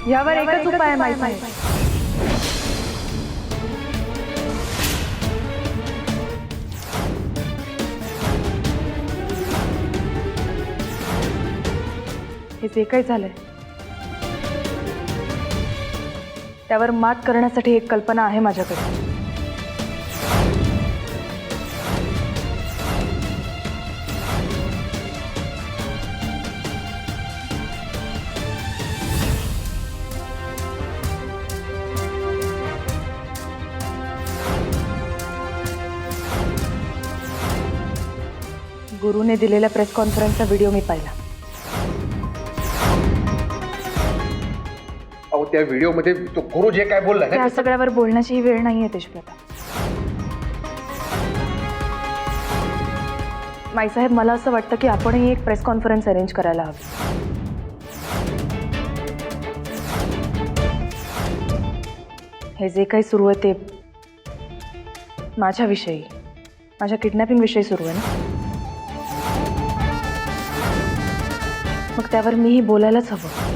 यावर एकच उपाय आहे माई साहेब. हे जे काही झालंय त्यावर मात करण्यासाठी एक कल्पना आहे माझ्याकडे. गुरुने दिलेल्या प्रेस कॉन्फरन्सचा व्हिडिओ मी पाहिला. अहो त्या व्हिडिओमध्ये तो गुरु जे काय बोलला त्या सगळ्यावर बोलण्याची ही वेळ नाहीये तेजप्रताप. माईसाहेब मला असं वाटतं की आपणही एक प्रेस कॉन्फरन्स अरेंज करायला हवी. हे जे काही सुरू आहे ते माझ्याविषयी, माझ्या किडनॅपिंग विषयी सुरू आहे ना, मग त्यावर मीही बोलायलाच हवं.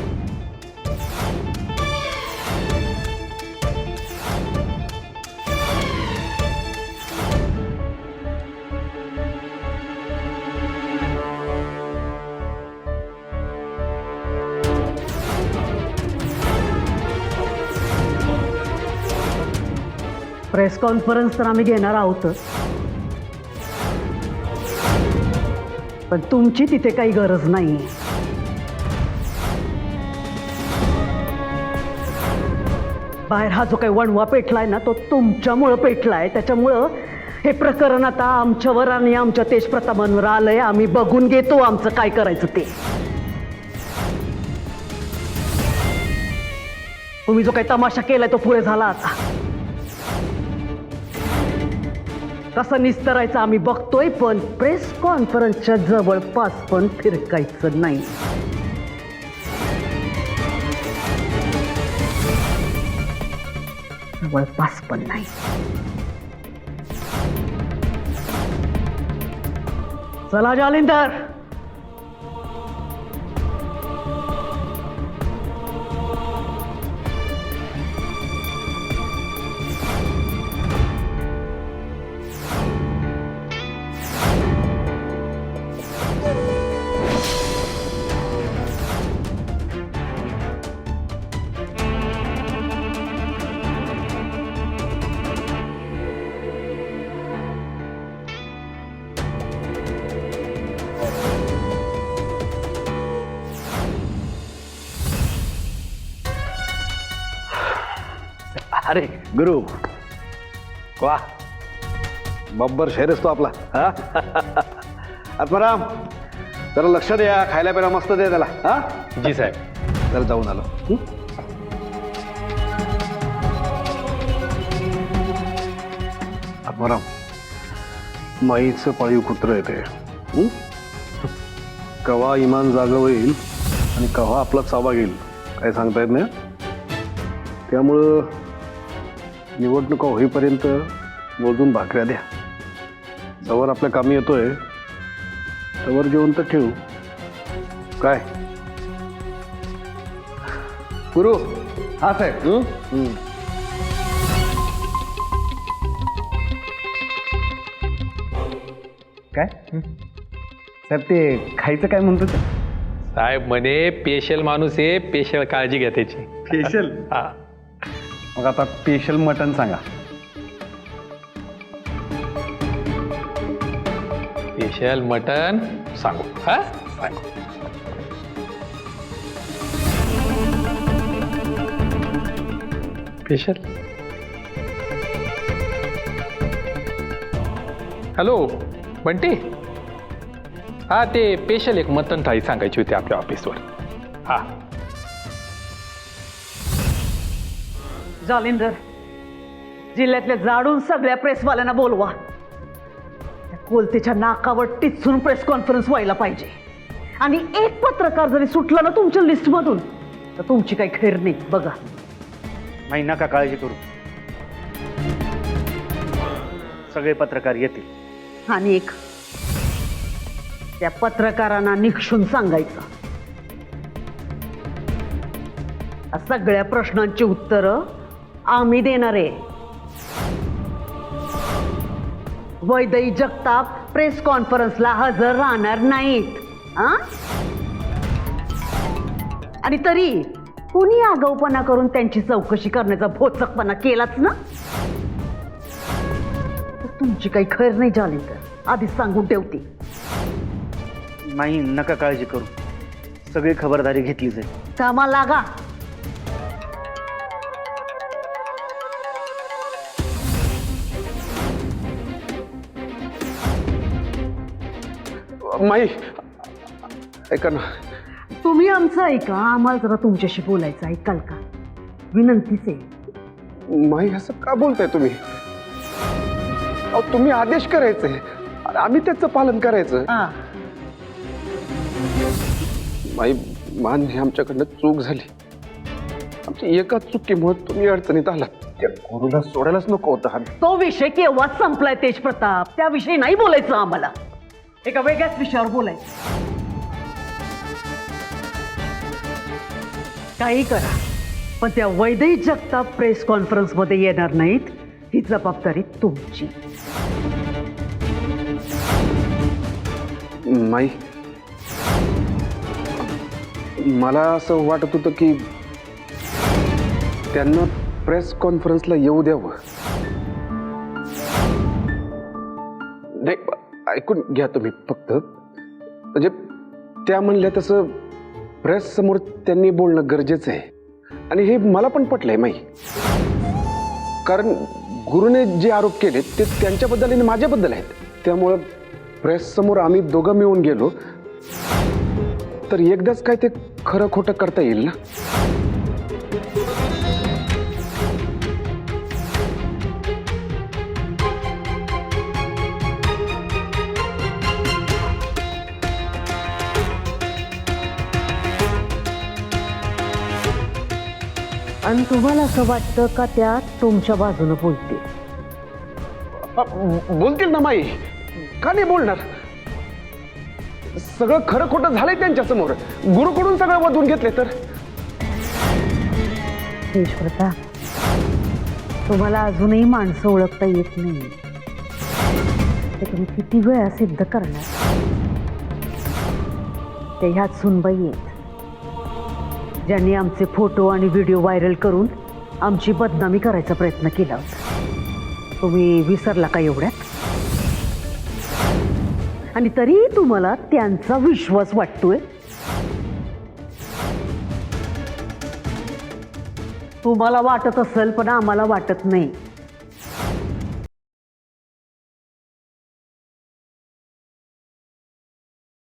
प्रेस कॉन्फरन्स तर आम्ही घेणार आहोतच, पण तुमची तिथे काही गरज नाही. बाहेर हा जो काही वणवा पेटलाय ना तो तुमच्यामुळं पेटलाय. त्याच्यामुळं हे प्रकरण आता आमच्यावर आणि आमच्या तेजप्रतापांवर आलंय. आम्ही बघून घेतो आमचं काय करायचं ते. तुम्ही जो काही तमाशा केलाय तो पुढे झाला. आता कसं निस्तरायचं आम्ही बघतोय, पण प्रेस कॉन्फरन्सच्या जवळपास पण फिरकायचं नाही. जवळपास पण नाही. चला जालिंदर. अरे गुरु वाह, बब्बर शेरच तो आपला. हा आत्माराम जरा लक्ष द्या, खायला प्यायला मस्त द्या त्याला. हा जी साहेब. जरा जाऊन आलो. आत्माराम माईचं पाळीव कुत्र येते. कवा इमान जागा होईल आणि कवा आपला चावा घेईल काय सांगता येत नाही. त्यामुळं निवडणुका होईपर्यंत मोजून भाकऱ्या द्या. जवळ आपल्या कामी येतोय तवर जेवण तर ठेवू. काय गुरु? हा साहेब. काय साहेब ते खायचं काय म्हणतो ते? साहेब म्हणे पेशल माणूस आहे, पेशल काळजी घ्या त्याची. स्पेशल? हा मग आता स्पेशल मटन सांगा. स्पेशल मटन सांगू. हा सांगू. स्पेशल. हॅलो बंटी. हा ते स्पेशल एक मटन थाळी सांगायची होती आपल्या ऑफिसवर. हा जालिंदर, जिल्ह्यातल्या जाडून सगळ्या प्रेसवाल्यांना बोलवा. त्या कोलतेच्या नाकावर टिचून प्रेस कॉन्फरन्स व्हायला पाहिजे. आणि एक पत्रकार जरी सुटला ना तुमच्या लिस्टमधून तर तुमची काही खैर नाही. बघा नाही, नका काळजी करू, सगळे पत्रकार येतील. आणि एक त्या पत्रकारांना निक्षून सांगायचं सगळ्या प्रश्नांची उत्तरं आम्ही देणार आहे. वैदेही जगताप प्रेस कॉन्फरन्सला हजर राहणार नाहीत. हा? आणि तरी कुणी आगाऊपणा करून त्यांची चौकशी करण्याचा भोचकपणा केलाच ना, तर तुमची काही खैर नाही झाली तर आधीच सांगून ठेवते. नाही, नका काळजी करू. सगळी खबरदारी घेतली जाईल. कामा लागा. माई ऐका ना. तुम्ही आमचं ऐका, आम्हाला जरा तुमच्याशी बोलायचं. ऐकाल का? विनंतीच आहे. माई असं का बोलताय तुम्ही? अहो, तुम्ही आदेश करायचे आणि आम्ही त्याचं पालन करायचं. हा. माई मान्य, आमच्याकडनं चूक झाली. आमची एकाच चुकीमुळे तुम्ही अडचणीत आलात. त्या गुरुला सोडायलाच नको होतं. तो विषय केव्हाच संपलाय तेज प्रताप. त्याविषयी नाही बोलायचं आम्हाला. एका वेगळ्याच विषयावर बोलायचं. काही करा, पण त्या वैदेही जगताप प्रेस कॉन्फरन्स मध्ये येणार नाहीत. ही जबाबदारी तुमची. माई, मला असं वाटत होतं की त्यांना प्रेस कॉन्फरन्सला येऊ द्यावं. नाही, ऐकून घ्या तुम्ही फक्त. म्हणजे त्या म्हणल्या तसं प्रेस समोर त्यांनी बोलणं गरजेचं आहे आणि हे मला पण पटलंय माई. कारण गुरुने जे आरोप केले ते त्यांच्याबद्दल आणि माझ्याबद्दल आहेत. त्यामुळं प्रेस समोर आम्ही दोघं मिळून गेलो तर एकदाच काय ते खरं खोटं करता येईल ना. आणि तुम्हाला असं वाटतं का त्या तुमच्या बाजूने बोलते? बोलतील ना माई, का नाही बोलणार? सगळं खरं खोटं झालंय त्यांच्या समोर. गुरुकडून सगळं वधून घेतले तर. तेज प्रताप, तुम्हाला अजूनही माणसं ओळखता येत नाही. ते तुम्ही किती वेळा सिद्ध करणार? ते ह्यात सुनबाई आहेत ज्यांनी आमचे फोटो आणि व्हिडिओ व्हायरल करून आमची बदनामी करायचा प्रयत्न केला होता. तुम्ही विसरला का एवढ्यात? आणि तरी तुम्हाला त्यांचा विश्वास वाटतोय? तुम्हाला वाटत असेल पण आम्हाला वाटत नाही.